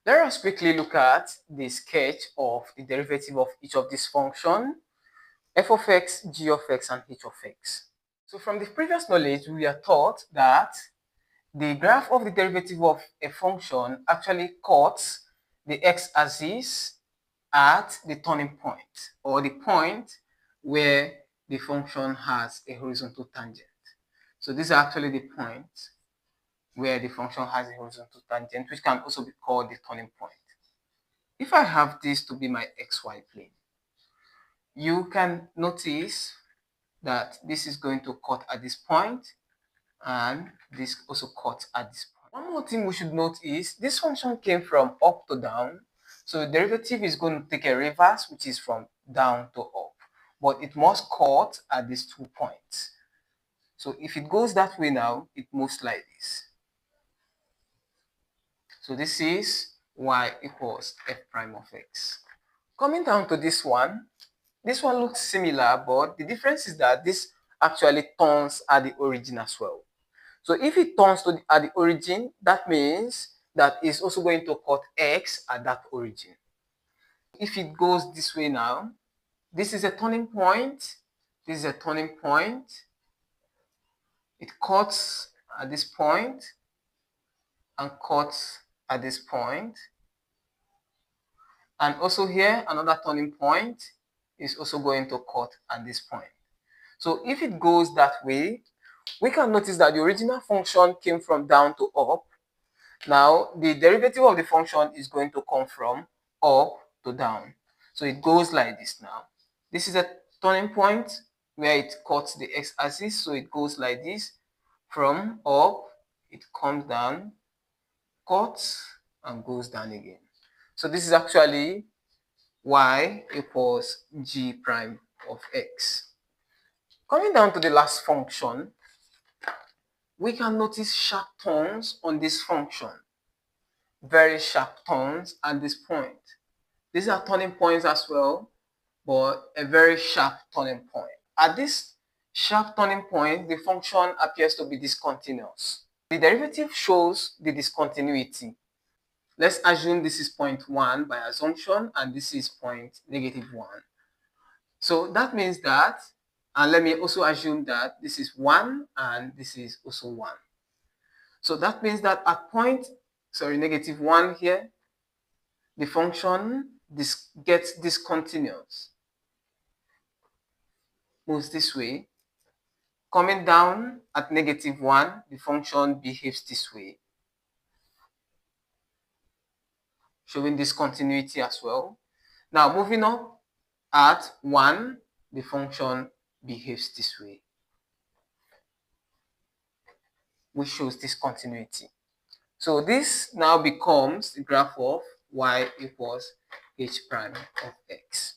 Let us quickly look at the sketch of the derivative of each of these functions, f of x, g of x, and h of x. So from the previous knowledge, we are taught that the graph of the derivative of a function actually cuts the x-axis at the turning point, or the point where the function has a horizontal tangent. So this is actually the point where the function has a horizontal tangent, which can also be called the turning point. If I have this to be my xy plane, you can notice that this is going to cut at this point, and this also cuts at this point. One more thing we should note is this function came from up to down, so the derivative is going to take a reverse, which is from down to up, but it must cut at these 2 points. So if it goes that way now, it moves like this. So this is y equals f prime of x. Coming down to this one looks similar, but the difference is that this actually turns at the origin as well. So if it turns at the origin, that means that it's also going to cut x at that origin. If it goes this way now, this is a turning point, this is a turning point, it cuts at this point and cuts at this point, and also here another turning point is also going to cut at this point. So if it goes that way, we can notice that the original function came from down to up. Now the derivative of the function is going to come from up to down. So it goes like this now. This is a turning point where it cuts the x-axis, so it goes like this. From up, it comes down, cuts, and goes down again. So this is actually y equals g prime of x. Coming down to the last function, we can notice sharp turns on this function. Very sharp turns at this point. These are turning points as well, but a very sharp turning point. At this sharp turning point, the function appears to be discontinuous. The derivative shows the discontinuity. Let's assume this is point 1 by assumption, and this is point -1. So that means that, and let me also assume that this is 1 and this is also 1. So that means that at point, -1 here, the function gets discontinuous, moves this way. Coming down at -1, the function behaves this way, showing discontinuity as well. Now moving up at 1, the function behaves this way, which shows discontinuity. So this now becomes the graph of y equals h prime of x.